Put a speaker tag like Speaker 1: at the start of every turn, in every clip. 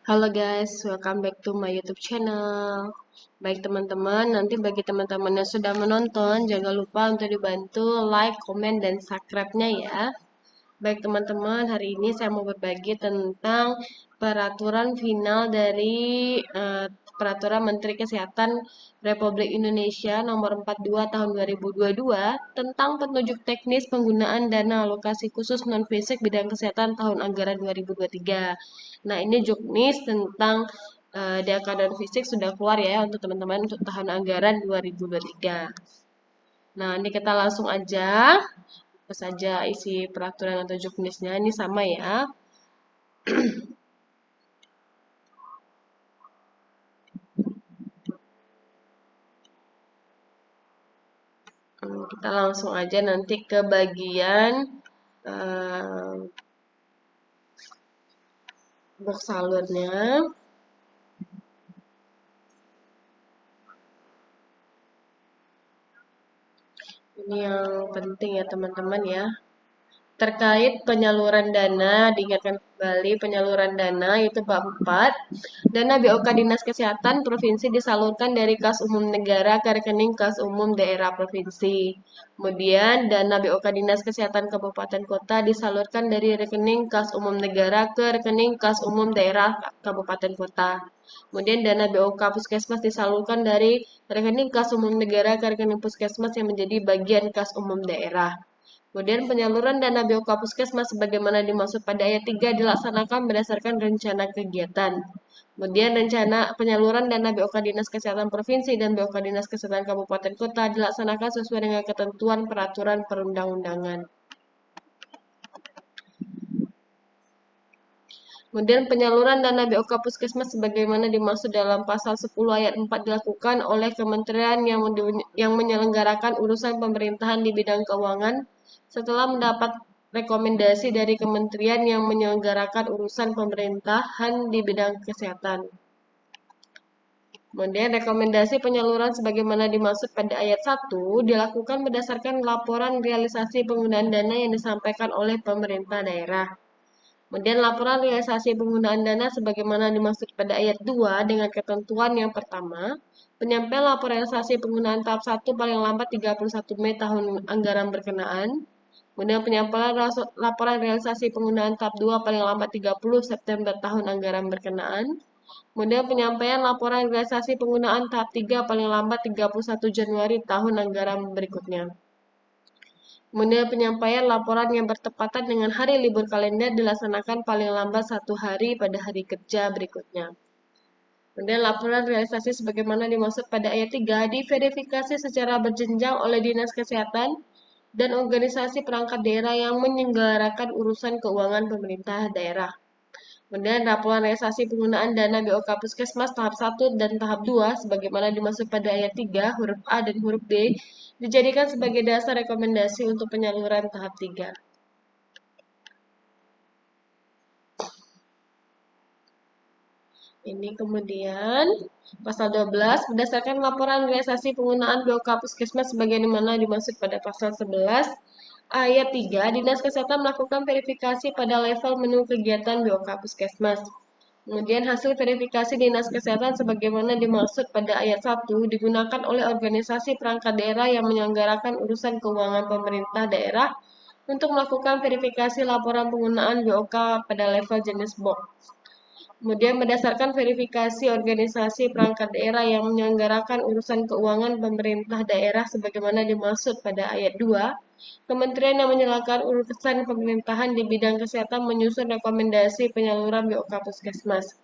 Speaker 1: Halo guys, welcome back to my YouTube channel. Baik teman-teman, nanti bagi teman-teman yang sudah menonton, jangan lupa untuk dibantu like, komen, dan subscribe-nya ya. Baik teman-teman, hari ini saya mau berbagi tentang peraturan final dari Peraturan Menteri Kesehatan Republik Indonesia Nomor 42 Tahun 2022 tentang petunjuk teknis penggunaan dana alokasi khusus non-fisik bidang kesehatan tahun anggaran 2023. Nah, ini juknis tentang DAK non-fisik sudah keluar ya untuk teman-teman untuk tahun anggaran 2023. Nah, ini kita langsung aja apa saja isi peraturan atau juknisnya ini sama ya. Kita langsung aja nanti ke bagian eh, box salurnya. Ini yang penting ya teman-teman ya. Terkait penyaluran dana, diingatkan kembali penyaluran dana itu bab 4. Dana BOK Dinas Kesehatan Provinsi disalurkan dari kas umum negara ke rekening kas umum daerah provinsi. Kemudian dana BOK Dinas Kesehatan Kabupaten Kota disalurkan dari rekening kas umum negara ke rekening kas umum daerah Kabupaten Kota. Kemudian dana BOK Puskesmas disalurkan dari rekening kas umum negara ke rekening Puskesmas yang menjadi bagian kas umum daerah. Kemudian penyaluran dana BOK Puskesmas sebagaimana dimaksud pada ayat 3 dilaksanakan berdasarkan rencana kegiatan. Kemudian rencana penyaluran dana BOK Dinas Kesehatan Provinsi dan BOK Dinas Kesehatan Kabupaten Kota dilaksanakan sesuai dengan ketentuan peraturan perundang-undangan. Kemudian penyaluran dana BOK Puskesmas sebagaimana dimaksud dalam pasal 10 ayat 4 dilakukan oleh kementerian yang menyelenggarakan urusan pemerintahan di bidang keuangan setelah mendapat rekomendasi dari kementerian yang menyelenggarakan urusan pemerintahan di bidang kesehatan. Kemudian rekomendasi penyaluran sebagaimana dimaksud pada ayat 1 dilakukan berdasarkan laporan realisasi penggunaan dana yang disampaikan oleh pemerintah daerah. Kemudian laporan realisasi penggunaan dana sebagaimana dimaksud pada ayat 2 dengan ketentuan yang pertama, penyampaian laporan realisasi penggunaan tahap 1 paling lambat 31 Mei tahun anggaran berkenaan. Kemudian penyampaian laporan realisasi penggunaan tahap 2 paling lambat 30 September tahun anggaran berkenaan. Kemudian penyampaian laporan realisasi penggunaan tahap 3 paling lambat 31 Januari tahun anggaran berikutnya. Kemudian penyampaian laporan yang bertepatan dengan hari libur kalender dilaksanakan paling lambat 1 hari pada hari kerja berikutnya. Kemudian laporan realisasi sebagaimana dimaksud pada ayat 3 diverifikasi secara berjenjang oleh Dinas Kesehatan dan organisasi perangkat daerah yang menyelenggarakan urusan keuangan pemerintah daerah. Kemudian laporan realisasi penggunaan dana BOK Puskesmas tahap 1 dan tahap 2 sebagaimana dimaksud pada ayat 3 huruf A dan huruf B dijadikan sebagai dasar rekomendasi untuk penyaluran tahap 3. Ini kemudian pasal 12 berdasarkan laporan realisasi penggunaan BOK Puskesmas sebagaimana dimaksud pada pasal 11 ayat 3, Dinas Kesehatan melakukan verifikasi pada level menu kegiatan BOK Puskesmas. Kemudian hasil verifikasi Dinas Kesehatan sebagaimana dimaksud pada ayat 1 digunakan oleh organisasi perangkat daerah yang menyelenggarakan urusan keuangan pemerintah daerah untuk melakukan verifikasi laporan penggunaan BOK pada level jenis box. Kemudian berdasarkan verifikasi organisasi perangkat daerah yang menyelenggarakan urusan keuangan pemerintah daerah sebagaimana dimaksud pada ayat 2, kementerian yang menyelenggarakan urusan pemerintahan di bidang kesehatan menyusun rekomendasi penyaluran BOK Puskesmas.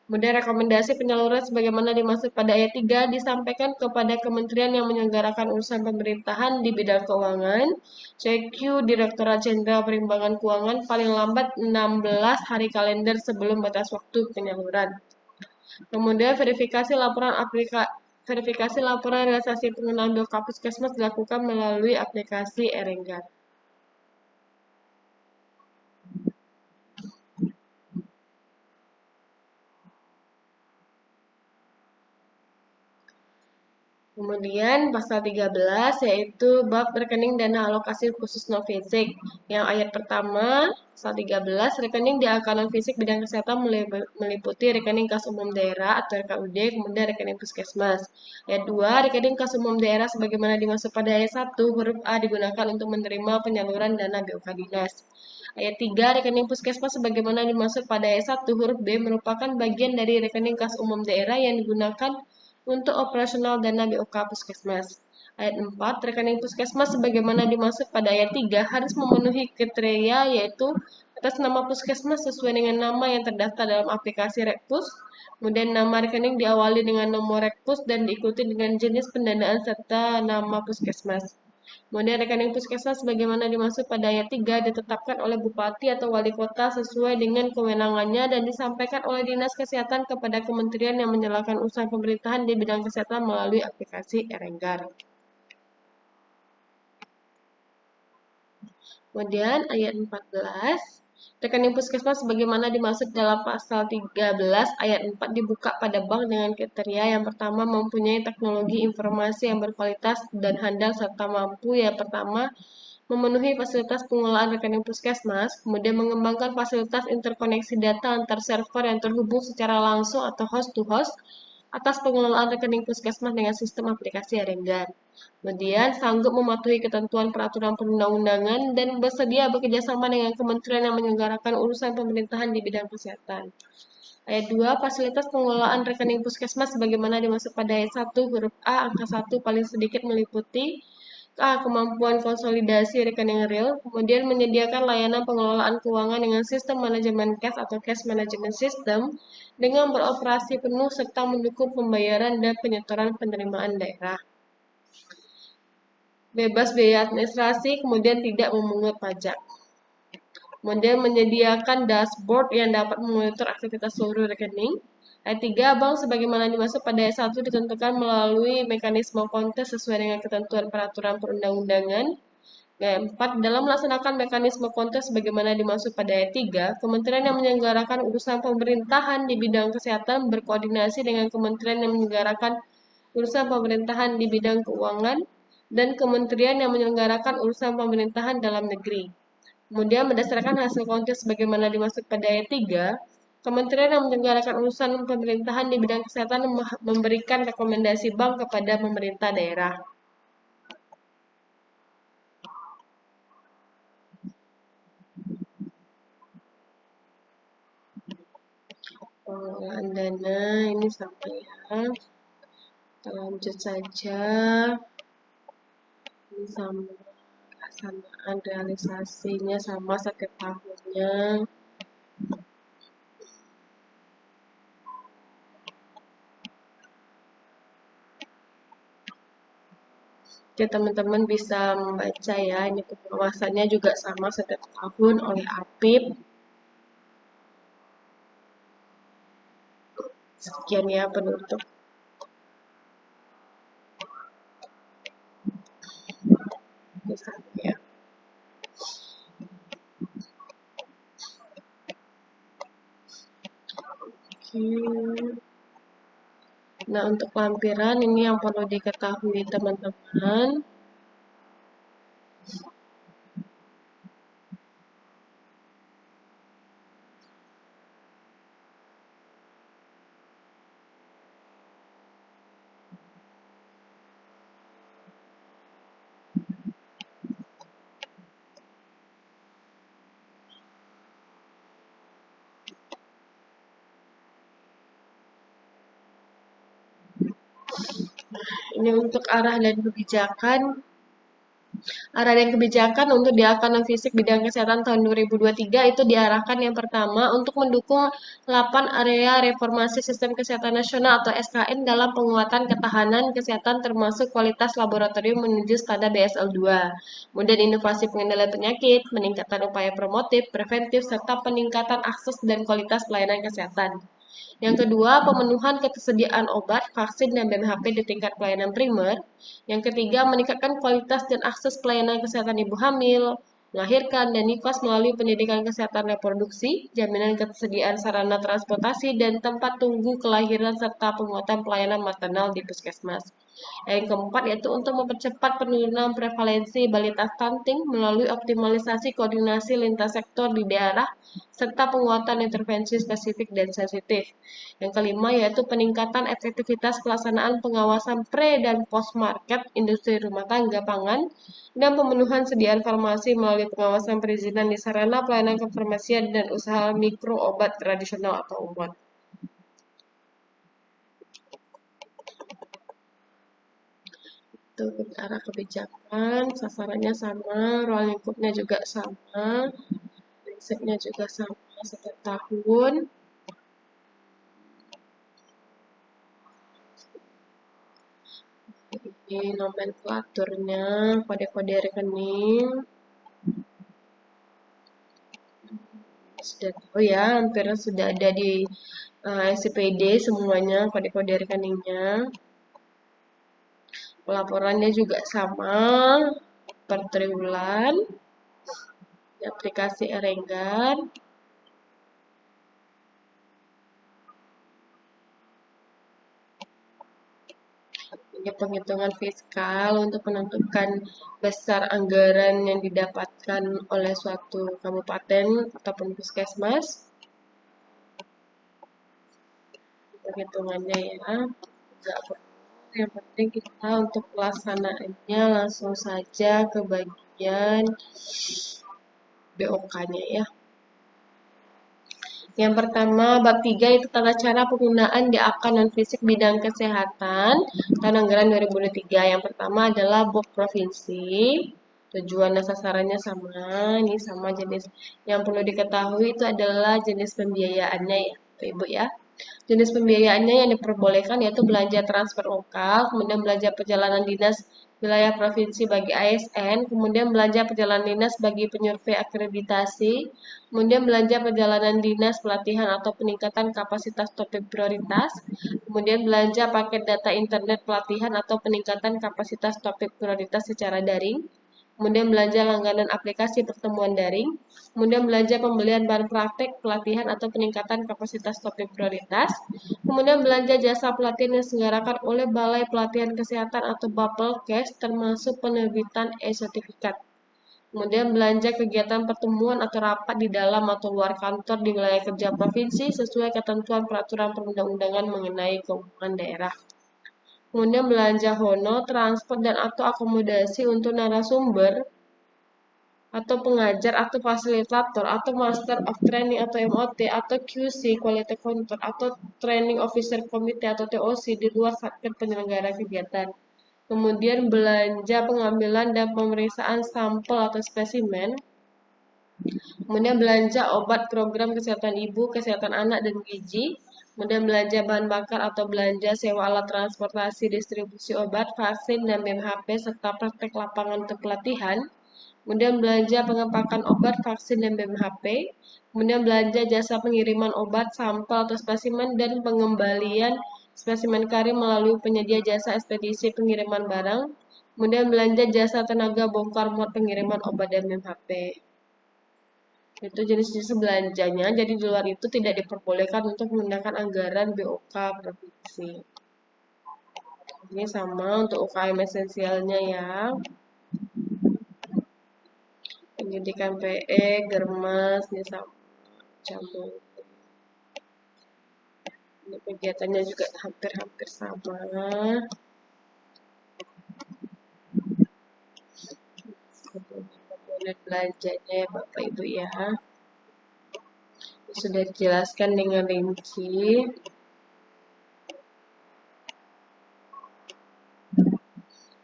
Speaker 1: Kemudian rekomendasi penyaluran sebagaimana dimaksud pada ayat 3 disampaikan kepada kementerian yang menyelenggarakan urusan pemerintahan di bidang keuangan, CQ Direktorat Jenderal Perimbangan Keuangan paling lambat 16 hari kalender sebelum batas waktu penyaluran. Kemudian verifikasi laporan realisasi penggunaan BOK Puskesmas dilakukan melalui aplikasi e-Renggat. Kemudian pasal 13 yaitu bab rekening dana alokasi khusus non fisik. Yang ayat pertama, pasal 13, rekening di akal non fisik bidang kesehatan meliputi rekening kas umum daerah atau RKUD, kemudian rekening puskesmas. Ayat 2, rekening kas umum daerah sebagaimana dimaksud pada ayat 1, huruf A digunakan untuk menerima penyaluran dana BOK dinas. Ayat 3, rekening puskesmas sebagaimana dimaksud pada ayat 1, huruf B merupakan bagian dari rekening kas umum daerah yang digunakan untuk operasional dana BOK Puskesmas. Ayat 4, rekening Puskesmas sebagaimana dimaksud pada ayat 3 harus memenuhi kriteria yaitu atas nama Puskesmas sesuai dengan nama yang terdaftar dalam aplikasi Rekpus, kemudian nama rekening diawali dengan nomor Rekpus dan diikuti dengan jenis pendanaan serta nama Puskesmas. Kemudian rekening puskesmas sebagaimana dimaksud pada ayat 3 ditetapkan oleh bupati atau wali kota sesuai dengan kewenangannya dan disampaikan oleh Dinas Kesehatan kepada kementerian yang menjalankan usaha pemerintahan di bidang kesehatan melalui aplikasi Erenggar. Kemudian ayat 14, rekening puskesmas sebagaimana dimaksud dalam pasal 13 ayat 4 dibuka pada bank dengan kriteria yang pertama mempunyai teknologi informasi yang berkualitas dan handal serta mampu yang pertama memenuhi fasilitas pengelolaan rekening puskesmas, kemudian mengembangkan fasilitas interkoneksi data antar server yang terhubung secara langsung atau host to host atas pengelolaan rekening puskesmas dengan sistem aplikasi Erenggar. Kemudian sanggup mematuhi ketentuan peraturan perundang-undangan dan bersedia bekerjasama dengan kementerian yang menyelenggarakan urusan pemerintahan di bidang kesehatan. Ayat 2, fasilitas pengelolaan rekening puskesmas sebagaimana dimaksud pada ayat 1 huruf A angka 1 paling sedikit meliputi kemampuan konsolidasi rekening real, kemudian menyediakan layanan pengelolaan keuangan dengan sistem manajemen cash atau cash management system dengan beroperasi penuh serta mendukung pembayaran dan penyetoran penerimaan daerah. Bebas biaya administrasi, kemudian tidak memungut pajak. Kemudian menyediakan dashboard yang dapat memonitor aktivitas seluruh rekening. Ayat 3, bank sebagaimana dimaksud pada ayat 1 ditentukan melalui mekanisme kontes sesuai dengan ketentuan peraturan perundang-undangan. Ayat 4, dalam melaksanakan mekanisme kontes sebagaimana dimaksud pada ayat 3, kementerian yang menyelenggarakan urusan pemerintahan di bidang kesehatan berkoordinasi dengan kementerian yang menyelenggarakan urusan pemerintahan di bidang keuangan dan kementerian yang menyelenggarakan urusan pemerintahan dalam negeri. Kemudian berdasarkan hasil kontes sebagaimana dimaksud pada ayat 3, kementerian yang menyelenggarakan urusan pemerintahan di bidang kesehatan memberikan rekomendasi bank kepada pemerintah daerah. Pengelolaan dana ini sama ya. Kita lanjut saja. Ini sama pelaksanaan realisasinya sama setiap tahunnya. Oke, teman-teman bisa membaca ya. Ini pengawasannya juga sama setiap tahun oleh APIP. Sekian ya penutup. Misalnya. Oke. Nah, untuk lampiran ini yang perlu diketahui teman-teman. Ini untuk arah dan kebijakan. Arah dan kebijakan untuk di non fisik bidang kesehatan tahun 2023 itu diarahkan yang pertama untuk mendukung 8 area reformasi sistem kesehatan nasional atau SKN dalam penguatan ketahanan kesehatan termasuk kualitas laboratorium menuju standar BSL-2. Kemudian inovasi pengendalian penyakit, meningkatkan upaya promotif, preventif, serta peningkatan akses dan kualitas pelayanan kesehatan. Yang kedua, pemenuhan ketersediaan obat, vaksin, dan BMHP di tingkat pelayanan primer. Yang ketiga, meningkatkan kualitas dan akses pelayanan kesehatan ibu hamil, melahirkan, dan nifas melalui pendidikan kesehatan reproduksi, jaminan ketersediaan sarana transportasi, dan tempat tunggu kelahiran, serta penguatan pelayanan maternal di puskesmas. Yang keempat yaitu untuk mempercepat penurunan prevalensi balita stunting melalui optimalisasi koordinasi lintas sektor di daerah serta penguatan intervensi spesifik dan sensitif. Yang kelima yaitu peningkatan efektivitas pelaksanaan pengawasan pre dan post market industri rumah tangga pangan dan pemenuhan sediaan farmasi melalui pengawasan perizinan di sarana pelayanan kefarmasian dan usaha mikro obat tradisional atau obat. Itu arah kebijakan, sasarannya sama, ruang lingkupnya juga sama, prinsipnya juga sama setiap tahun. Ini nomenklaturnya, kode-kode rekening. Sudah tahu ya, hampir sudah ada di SCPD semuanya kode-kode rekeningnya. Pelaporannya juga sama per triwulan di aplikasi Erenggan. Ini penghitungan fiskal untuk menentukan besar anggaran yang didapatkan oleh suatu kabupaten ataupun puskesmas. Perhitungannya ya, enggak perlu. Yang penting kita untuk pelaksanaannya langsung saja ke bagian BOK-nya ya. Yang pertama, bab 3 itu tata cara penggunaan DAK non-fisik bidang kesehatan tahun anggaran 2023. Yang pertama adalah BOK provinsi. Tujuan dan sasarannya sama, ini sama jenis. Yang perlu diketahui itu adalah jenis pembiayaannya ya, Ibu ya. Jenis pembiayaannya yang diperbolehkan yaitu belanja transfer lokal, kemudian belanja perjalanan dinas wilayah provinsi bagi ASN, kemudian belanja perjalanan dinas bagi penyurvei akreditasi, kemudian belanja perjalanan dinas pelatihan atau peningkatan kapasitas topik prioritas, kemudian belanja paket data internet pelatihan atau peningkatan kapasitas topik prioritas secara daring, kemudian belanja langganan aplikasi pertemuan daring, kemudian belanja pembelian bahan praktek, pelatihan atau peningkatan kapasitas topik prioritas, kemudian belanja jasa pelatihan yang diselenggarakan oleh Balai Pelatihan Kesehatan atau Bapelkes termasuk penerbitan e-sertifikat. Kemudian belanja kegiatan pertemuan atau rapat di dalam atau luar kantor di wilayah kerja provinsi sesuai ketentuan peraturan perundang-undangan mengenai keuangan daerah. Kemudian belanja honor, transport, dan atau akomodasi untuk narasumber atau pengajar atau fasilitator atau Master of Training atau MOT atau QC Quality Control atau Training Officer Committee atau TOC di luar satker penyelenggara kegiatan. Kemudian belanja pengambilan dan pemeriksaan sampel atau spesimen. Kemudian belanja obat program kesehatan ibu, kesehatan anak dan gizi. Kemudian belanja bahan bakar atau belanja sewa alat transportasi, distribusi obat, vaksin dan BMHP serta praktek lapangan untuk pelatihan. Kemudian belanja pengepakan obat, vaksin, dan BMHP. Kemudian belanja jasa pengiriman obat, sampel atau spesimen, dan pengembalian spesimen karim melalui penyedia jasa ekspedisi pengiriman barang. Kemudian belanja jasa tenaga bongkar muat pengiriman obat dan BMHP. Itu jenis-jenis belanjanya, jadi di luar itu tidak diperbolehkan untuk menggunakan anggaran BOK provinsi. Ini sama untuk UKM esensialnya ya. Pendidikan PE, Germas, ini sama campur. Ini kegiatannya juga hampir-hampir sama. Komponen belanjanya ya Bapak Ibu ya. Sudah dijelaskan dengan rinci.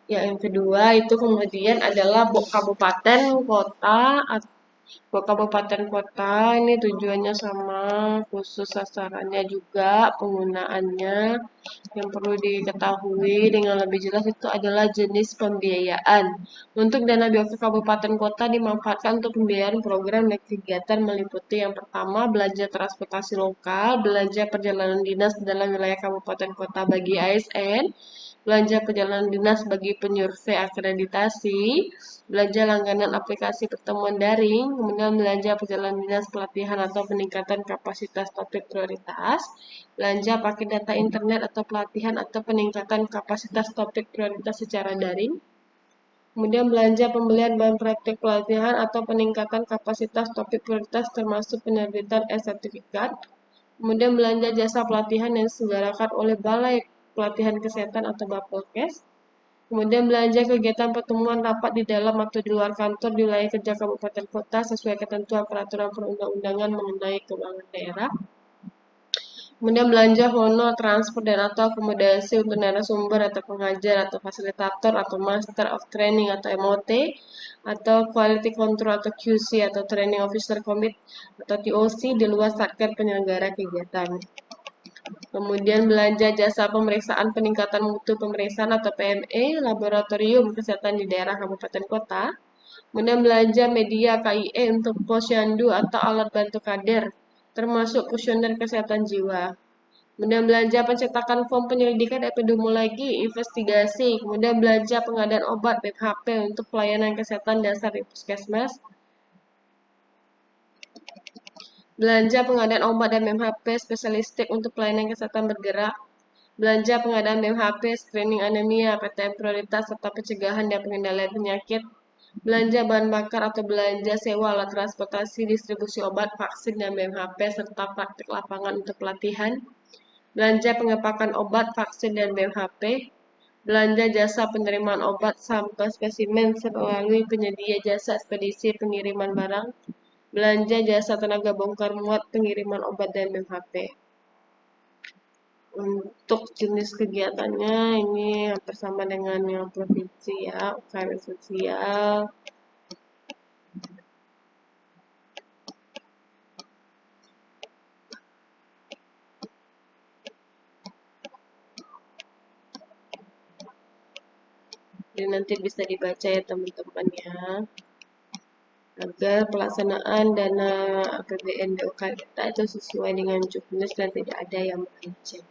Speaker 1: Ya, yang kedua itu kemudian adalah kabupaten, kota, kabupaten kota ini tujuannya sama, khusus sasarannya juga, penggunaannya yang perlu diketahui dengan lebih jelas itu adalah jenis pembiayaan. Untuk dana BOK kabupaten kota dimanfaatkan untuk pembiayaan program dan kegiatan meliputi yang pertama belanja transportasi lokal, belanja perjalanan dinas dalam wilayah kabupaten kota bagi ASN, belanja perjalanan dinas bagi penyurvei akreditasi, belanja langganan aplikasi pertemuan daring, kemudian belanja perjalanan dinas pelatihan atau peningkatan kapasitas topik prioritas, belanja pakai data internet atau pelatihan atau peningkatan kapasitas topik prioritas secara daring, kemudian belanja pembelian bahan praktik pelatihan atau peningkatan kapasitas topik prioritas termasuk penerbitan e-sertifikat. Kemudian belanja jasa pelatihan yang diselenggarakan oleh Balai Pelatihan Kesehatan atau Bapelkes. Kemudian belanja kegiatan pertemuan rapat di dalam atau di luar kantor di wilayah kerja kabupaten kota sesuai ketentuan peraturan perundang-undangan mengenai keuangan daerah. Kemudian belanja honor, transport, dan atau akomodasi untuk narasumber atau pengajar atau fasilitator atau Master of Training atau MOT atau Quality Control atau QC atau Training Officer Commit atau TOC di luar satker penyelenggara kegiatan. Kemudian belanja jasa pemeriksaan peningkatan mutu pemeriksaan atau PME, laboratorium kesehatan di daerah kabupaten kota. Kemudian belanja media KIE untuk posyandu atau alat bantu kader, termasuk kuesioner kesehatan jiwa. Kemudian belanja pencetakan form penyelidikan epidemiologi, investigasi. Kemudian belanja pengadaan obat BPHP untuk pelayanan kesehatan dasar di puskesmas. Belanja pengadaan obat dan MHP spesialistik untuk pelayanan kesehatan bergerak. Belanja pengadaan BMHP, screening anemia, PTM prioritas, serta pencegahan dan pengendalian penyakit. Belanja bahan bakar atau belanja sewa alat transportasi, distribusi obat, vaksin, dan BMHP, serta praktik lapangan untuk pelatihan. Belanja pengepakan obat, vaksin, dan BMHP. Belanja jasa penerimaan obat, sampel spesimen melalui penyedia jasa ekspedisi pengiriman barang. Belanja jasa tenaga bongkar muat pengiriman obat dan BMHP. Untuk jenis kegiatannya ini hampir sama dengan yang provinsi ya, UKM sosial. Jadi nanti bisa dibaca ya teman-teman ya, agar pelaksanaan dana APBN DOK kita itu sesuai dengan juknis dan tidak ada yang melenceng.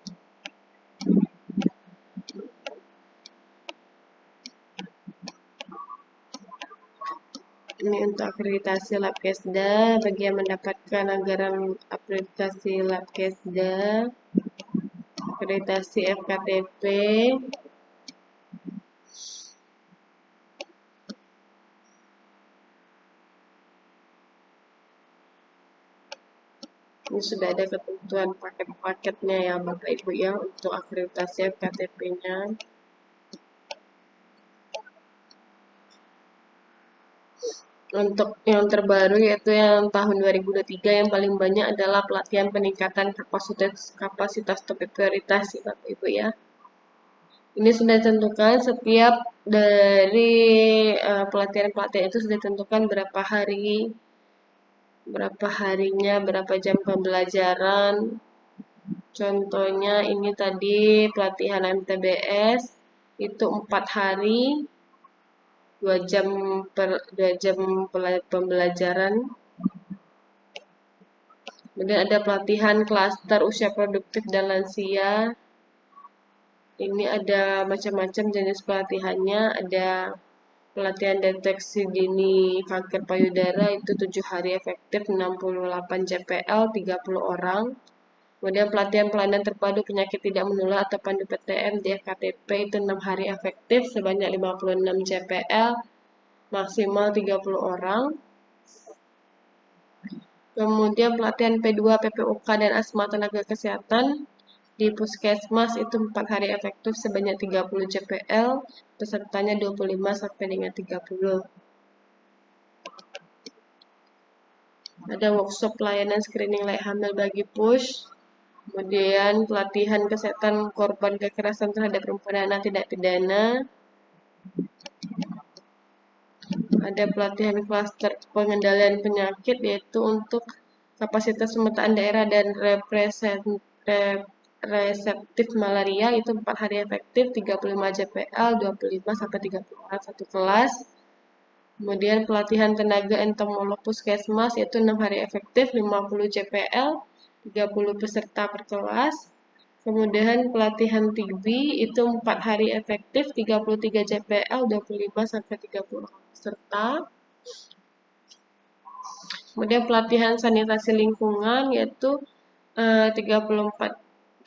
Speaker 1: Ini untuk akreditasi Labkesda, bagi yang mendapatkan anggaran akreditasi Labkesda, akreditasi FKTP, ini sudah ada ketentuan paket-paketnya ya Bapak Ibu ya untuk akreditasi FKTP-nya. Untuk yang terbaru yaitu yang tahun 2023 yang paling banyak adalah pelatihan peningkatan kapasitas topik prioritas ya Bapak Ibu ya. Ini sudah ditentukan setiap dari pelatihan-pelatihan itu sudah ditentukan berapa harinya, berapa jam pembelajaran. Contohnya ini tadi pelatihan MTBS itu 4 hari, 2 jam pembelajaran. Kemudian ada pelatihan klaster usia produktif dan lansia. Ini ada macam-macam jenis pelatihannya. Ada pelatihan deteksi dini kanker payudara itu 7 hari efektif 68 JPL 30 orang. Kemudian pelatihan pelayanan terpadu penyakit tidak menular atau pandu PTM di FKTP itu 6 hari efektif sebanyak 56 JPL maksimal 30 orang. Kemudian pelatihan P2 PPOK dan asma tenaga kesehatan di puskesmas itu 4 hari efektif sebanyak 30 JPL, pesertanya 25 sampai dengan 30. Ada workshop pelayanan screening layak hamil bagi push. Kemudian pelatihan kesehatan korban kekerasan terhadap perempuan dan anak tidak pidana. Ada pelatihan klaster pengendalian penyakit yaitu untuk kapasitas pemetaan daerah dan reseptif malaria itu 4 hari efektif 35 JPL 25 sampai 30 orang satu kelas. Kemudian pelatihan tenaga entomolog puskesmas yaitu 6 hari efektif 50 JPL 30 peserta per kelas. Kemudian pelatihan TB itu 4 hari efektif, 33 JPL, 25 sampai 30 peserta. Kemudian pelatihan sanitasi lingkungan yaitu 34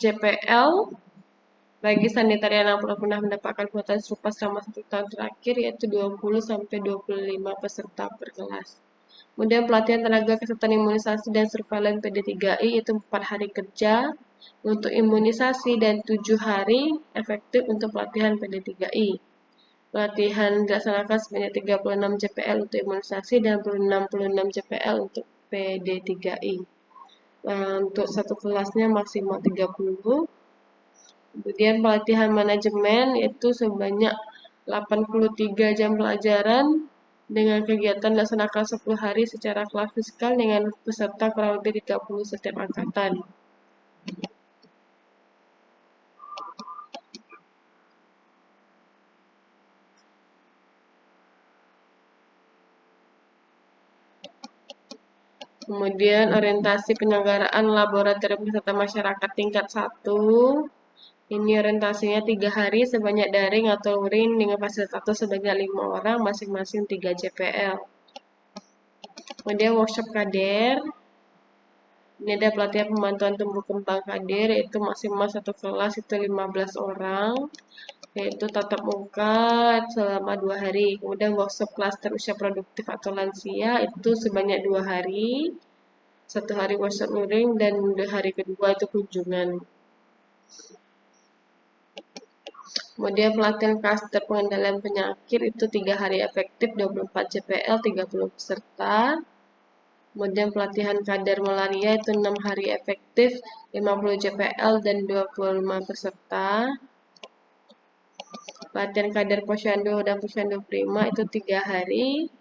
Speaker 1: JPL bagi sanitarian yang pernah mendapatkan kuota serupa selama 1 tahun terakhir yaitu 20 sampai 25 peserta per kelas. Kemudian pelatihan tenaga kesehatan imunisasi dan surveillance PD3I itu 4 hari kerja untuk imunisasi dan 7 hari efektif untuk pelatihan PD3I. Pelatihan dilaksanakan sebanyak 36 JPL untuk imunisasi dan 66 JPL untuk PD3I. Untuk satu kelasnya maksimal 30. Kemudian pelatihan manajemen itu sebanyak 83 jam pelajaran dengan kegiatan dilaksanakan 10 hari secara kelas fisikal dengan peserta kurang lebih 30 setiap angkatan. Kemudian orientasi penyelenggaraan laboratorium kesehatan masyarakat tingkat 1. Ini orientasinya 3 hari sebanyak daring atau luring dengan fasilitator sebanyak 5 orang masing-masing 3 JPL. Kemudian workshop kader. Ini ada pelatihan pemantauan tumbuh kembang kader yaitu maksimal satu kelas itu 15 orang. Yaitu tatap muka selama 2 hari. Kemudian workshop klaster usia produktif atau lansia itu sebanyak 2 hari. 1 hari workshop luring dan hari kedua itu kunjungan. Kemudian pelatihan klaster pengendalian penyakit itu 3 hari efektif, 24 JPL, 30 peserta. Kemudian pelatihan kadar malaria itu 6 hari efektif, 50 JPL dan 25 peserta. Pelatihan kadar posyandu dan posyandu prima itu 3 hari.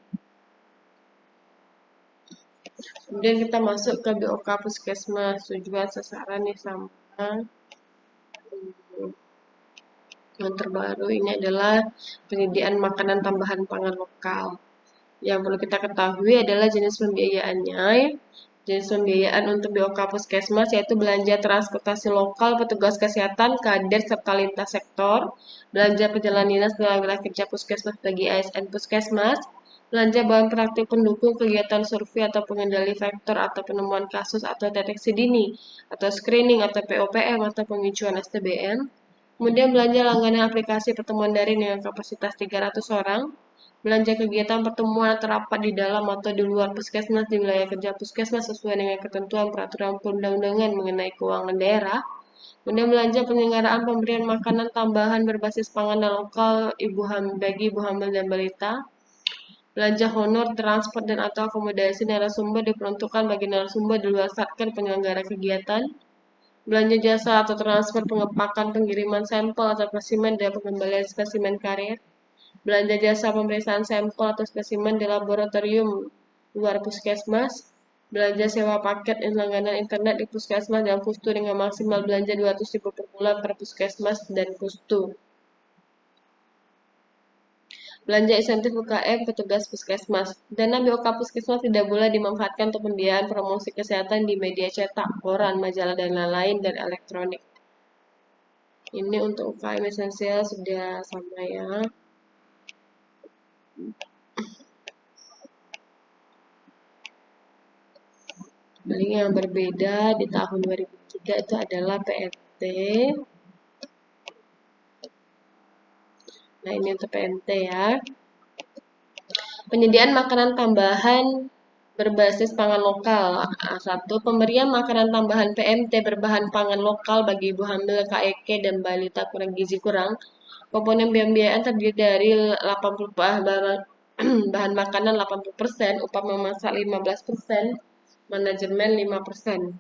Speaker 1: Kemudian kita masuk ke BOK Puskesmas, tujuan sasaran nih sama. Yang terbaru ini adalah penyediaan makanan tambahan pangan lokal. Yang perlu kita ketahui adalah jenis pembiayaannya. Jenis pembiayaan untuk BOK Puskesmas yaitu belanja transportasi lokal, petugas kesehatan, kader, serta lintas sektor, belanja perjalanan dinas dalam wilayah kerja Puskesmas bagi ASN Puskesmas, belanja bahan praktik pendukung kegiatan survei atau pengendali faktor atau penemuan kasus atau deteksi dini, atau screening atau POPM atau pengincuan STBM, kemudian belanja langganan aplikasi pertemuan daring dengan kapasitas 300 orang, belanja kegiatan pertemuan atau rapat di dalam atau di luar puskesmas di wilayah kerja puskesmas sesuai dengan ketentuan peraturan perundang-undangan mengenai keuangan daerah, kemudian belanja penyelenggaraan pemberian makanan tambahan berbasis panganan lokal bagi ibu hamil dan balita, belanja honor, transport, dan atau akomodasi narasumber diperuntukkan bagi narasumber di luar satker penyelenggara kegiatan, belanja jasa atau transfer pengepakan pengiriman sampel atau spesimen dan pengembalian spesimen karir, belanja jasa pemeriksaan sampel atau spesimen di laboratorium luar puskesmas, belanja sewa paket langganan internet di puskesmas dan pustu dengan maksimal belanja 200.000 per bulan per puskesmas dan pustu. Belanja insentif UKM petugas puskesmas. Dana BOK puskesmas tidak boleh dimanfaatkan untuk pembiayaan promosi kesehatan di media cetak, koran, majalah, dan lain-lain dan elektronik. Ini untuk UKM esensial sudah sama ya. Paling yang berbeda di tahun 2003 itu adalah PNT. Nah, ini untuk PNT ya. Penyediaan makanan tambahan berbasis pangan lokal. Satu, pemberian makanan tambahan PMT berbahan pangan lokal bagi ibu hamil, KEK, dan balita kurang gizi kurang. Komponen pembiayaan terdiri dari 80 bahan makanan 80%, upah memasak 15%, manajemen 5%.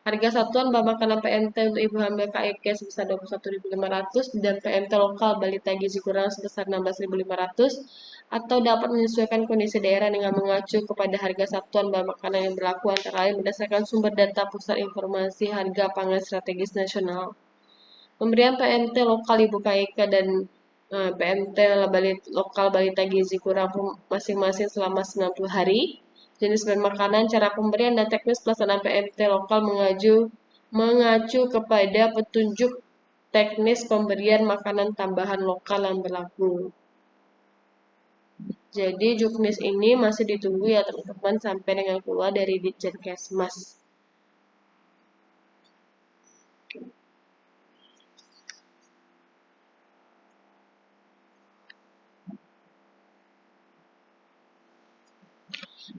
Speaker 1: Harga satuan bahan makanan PMT untuk ibu hamil KEK sebesar 21.500 dan PMT lokal balita gizi kurang sebesar 16.500 atau dapat menyesuaikan kondisi daerah dengan mengacu kepada harga satuan bahan makanan yang berlaku antara lain berdasarkan sumber data Pusat Informasi Harga Pangan Strategis Nasional. Pemberian PMT lokal ibu KEK dan PMT lokal balita gizi kurang masing-masing selama 90 hari. Jenis bahan makanan, cara pemberian, dan teknis pelaksanaan PMT lokal mengacu mengacu kepada petunjuk teknis pemberian makanan tambahan lokal yang berlaku. Jadi juknis ini masih ditunggu ya teman-teman sampai dengan keluar dari Ditjenkesmas.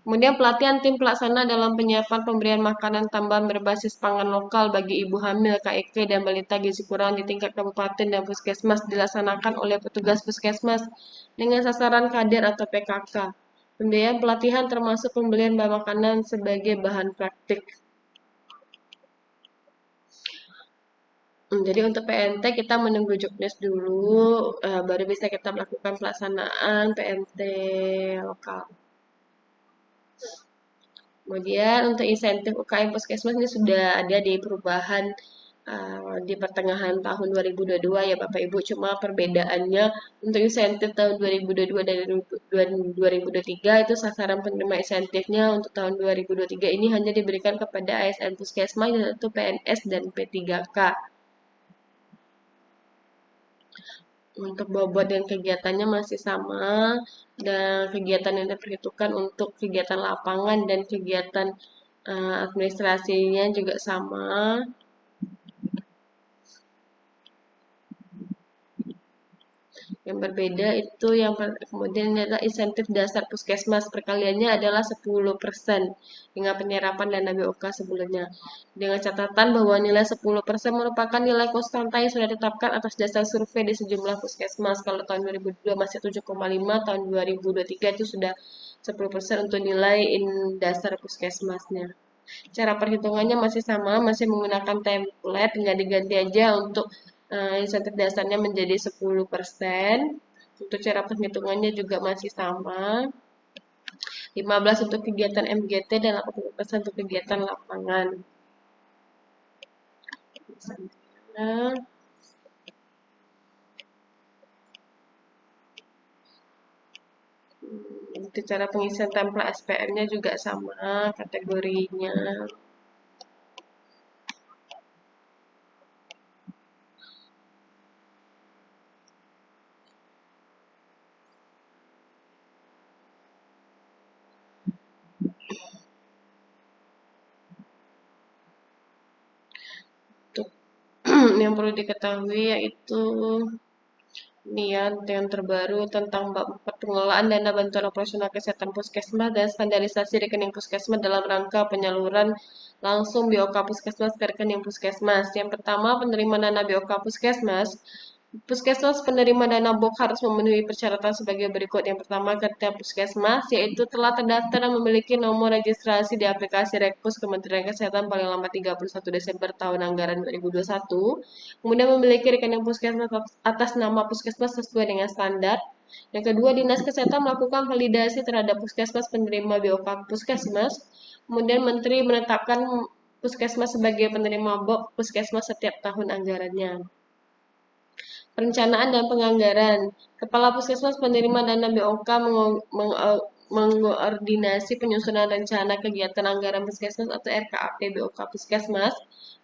Speaker 1: Kemudian pelatihan tim pelaksana dalam penyiapan pemberian makanan tambahan berbasis pangan lokal bagi ibu hamil, KIK, dan balita gizi kurang di tingkat kabupaten dan puskesmas dilaksanakan oleh petugas puskesmas dengan sasaran kader atau PKK. Pembiayaan pelatihan termasuk pembelian bahan makanan sebagai bahan praktik. Jadi untuk PNT kita menunggu juknis dulu, baru bisa kita melakukan pelaksanaan PNT lokal. Kemudian untuk insentif UKM Puskesmas ini sudah ada di perubahan di pertengahan tahun 2022 ya Bapak Ibu. Cuma perbedaannya untuk insentif tahun 2022 dan 2023 itu sasaran penerima insentifnya untuk tahun 2023 ini hanya diberikan kepada ASN Puskesmas yaitu PNS dan P3K. Untuk bobot dan kegiatannya masih sama, dan kegiatan yang diperhitungkan untuk kegiatan lapangan dan kegiatan administrasinya juga sama. Yang berbeda itu yang kemudian adalah insentif dasar puskesmas perkaliannya adalah 10% dengan penyerapan dana BOK sebelumnya. Dengan catatan bahwa nilai 10% merupakan nilai konstanta yang sudah ditetapkan atas dasar survei di sejumlah puskesmas. Kalau tahun 2002 masih 7,5, tahun 2023 itu sudah 10% untuk nilai dasar puskesmasnya. Cara perhitungannya masih sama, masih menggunakan template, tinggal diganti aja untuk insentif dasarnya menjadi 10%. Untuk cara perhitungannya juga masih sama. 15 untuk kegiatan MGT dan 80% untuk kegiatan lapangan. Nah, untuk cara pengisian template SPM-nya juga sama kategorinya. Untuk yang perlu diketahui yaitu ini ya, yang terbaru tentang pengelolaan dana bantuan operasional kesehatan puskesmas dan standarisasi rekening puskesmas dalam rangka penyaluran langsung BOK puskesmas ke rekening puskesmas. Yang pertama, penerima dana BOK puskesmas. Puskesmas penerima dana BOK harus memenuhi persyaratan sebagai berikut. Yang pertama, ketua puskesmas, yaitu telah terdaftar dan memiliki nomor registrasi di aplikasi Rekpus Kementerian Kesehatan paling lambat 31 Desember tahun anggaran 2021. Kemudian memiliki rekening puskesmas atas nama puskesmas sesuai dengan standar. Yang kedua, Dinas Kesehatan melakukan validasi terhadap puskesmas penerima BOK puskesmas. Kemudian Menteri menetapkan puskesmas sebagai penerima BOK puskesmas setiap tahun anggarannya. Perencanaan dan penganggaran. Kepala Puskesmas penerima dana BOK mengkoordinasi penyusunan rencana kegiatan anggaran Puskesmas atau RKAP BOK Puskesmas.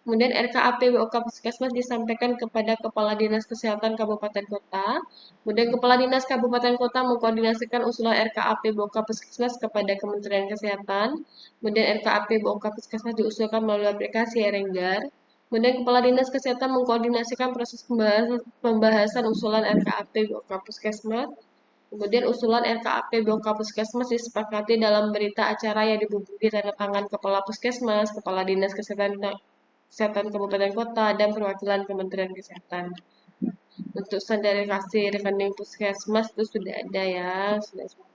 Speaker 1: Kemudian RKAP BOK Puskesmas disampaikan kepada Kepala Dinas Kesehatan Kabupaten Kota. Kemudian Kepala Dinas Kabupaten Kota mengkoordinasikan usulan RKAP BOK Puskesmas kepada Kementerian Kesehatan. Kemudian RKAP BOK Puskesmas diusulkan melalui aplikasi Renggar. Kemudian Kepala Dinas Kesehatan mengkoordinasikan proses pembahasan usulan RKAP BOK Puskesmas. Kemudian usulan RKAP BOK Puskesmas disepakati dalam berita acara yang dibubuhi tanda tangan Kepala Puskesmas, Kepala Dinas Kesehatan Kabupaten Kota, dan perwakilan Kementerian Kesehatan. Untuk standarisasi rekening Puskesmas itu sudah ada ya, sudah semua.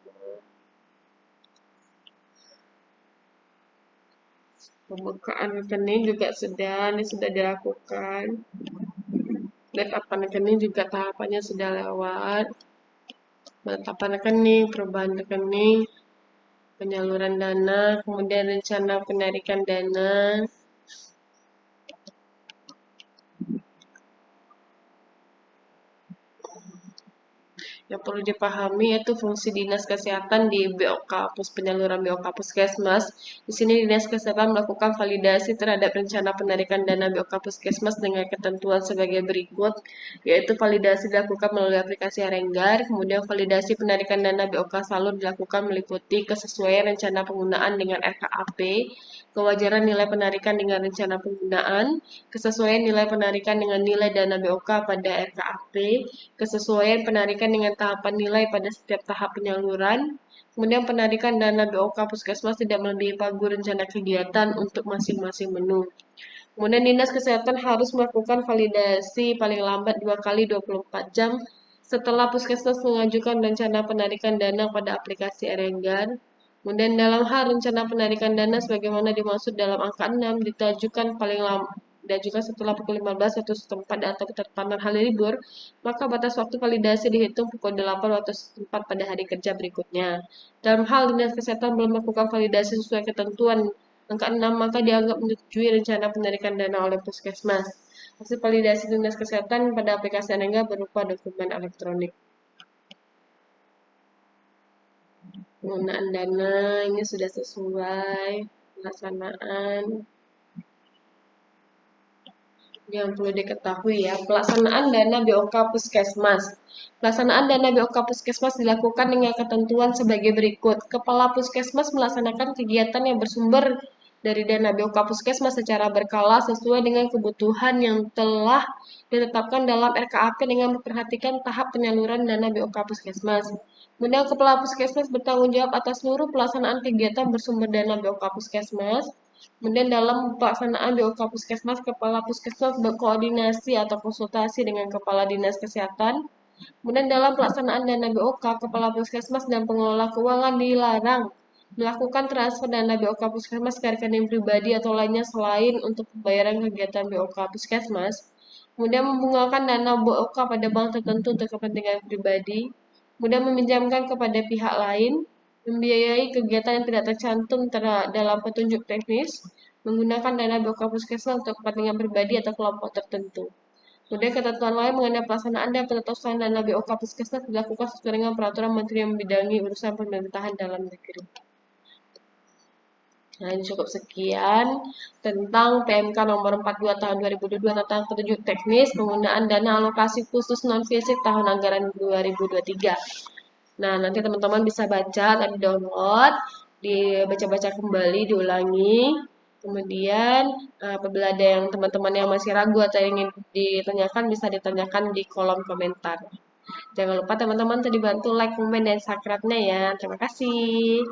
Speaker 1: Pembukaan rekening juga ini sudah dilakukan. Penetapan rekening juga tahapannya sudah lewat. Penetapan rekening, perubahan rekening, penyaluran dana, kemudian rencana penarikan dana. Yang perlu dipahami yaitu fungsi Dinas Kesehatan di BOK, penyaluran BOK Puskesmas. Di sini Dinas Kesehatan melakukan validasi terhadap rencana penarikan dana BOK Puskesmas dengan ketentuan sebagai berikut, yaitu validasi dilakukan melalui aplikasi Renggar, kemudian validasi penarikan dana BOK Salur dilakukan meliputi kesesuaian rencana penggunaan dengan RKAP, kewajaran nilai penarikan dengan rencana penggunaan, kesesuaian nilai penarikan dengan nilai dana BOK pada RKAP, kesesuaian penarikan dengan tahapan nilai pada setiap tahap penyaluran, kemudian penarikan dana BOK Puskesmas tidak melebihi pagu rencana kegiatan untuk masing-masing menu. Kemudian Dinas Kesehatan harus melakukan validasi paling lambat 2 kali 24 jam setelah Puskesmas mengajukan rencana penarikan dana pada aplikasi Erenggan. Kemudian dalam hal rencana penarikan dana sebagaimana dimaksud dalam angka 6 ditajukan paling lambat diajukan setelah pukul 15 waktu setempat atau bertepatan hari libur, maka batas waktu validasi dihitung pukul 8 waktu setempat pada hari kerja berikutnya. Dalam hal Dinas Kesehatan belum melakukan validasi sesuai ketentuan angka 6, maka dianggap menyetujui rencana penarikan dana oleh Puskesmas. Hasil validasi Dinas Kesehatan pada aplikasi Anengga berupa dokumen elektronik. Penggunaan dana ini sudah sesuai pelaksanaan. Yang perlu diketahui ya, pelaksanaan dana BOK Puskesmas. Pelaksanaan dana BOK Puskesmas dilakukan dengan ketentuan sebagai berikut. Kepala Puskesmas melaksanakan kegiatan yang bersumber dari dana BOK Puskesmas secara berkala sesuai dengan kebutuhan yang telah ditetapkan dalam RKAP dengan memperhatikan tahap penyaluran dana BOK Puskesmas. Kemudian Kepala Puskesmas bertanggung jawab atas seluruh pelaksanaan kegiatan bersumber dana BOK Puskesmas. Kemudian dalam pelaksanaan BOK Puskesmas, Kepala Puskesmas berkoordinasi atau konsultasi dengan Kepala Dinas Kesehatan. Kemudian dalam pelaksanaan dana BOK, Kepala Puskesmas dan pengelola keuangan dilarang melakukan transfer dana BOK Puskesmas ke rekening pribadi atau lainnya selain untuk pembayaran kegiatan BOK Puskesmas. Kemudian membungkakan dana BOK pada bank tertentu untuk kepentingan pribadi. Kemudian meminjamkan kepada pihak lain, membiayai kegiatan yang tidak tercantum dalam petunjuk teknis, menggunakan dana BOK Puskesmas untuk kepentingan pribadi atau kelompok tertentu. Kemudian ketentuan lain mengenai pelaksanaan dan penetapan dana BOK Puskesmas dilakukan sesuai dengan peraturan Menteri yang membidangi urusan pemerintahan dalam negeri. Nah, ini cukup sekian tentang PMK nomor 42 tahun 2022 tentang petunjuk teknis penggunaan dana alokasi khusus non-fisik tahun anggaran 2023. Nah, nanti teman-teman bisa baca, tadi download, dibaca-baca kembali, diulangi. Kemudian, apabila ada yang teman-teman yang masih ragu atau ingin ditanyakan, bisa ditanyakan di kolom komentar. Jangan lupa teman-teman tadi bantu like, komen, dan subscribe-nya ya. Terima kasih.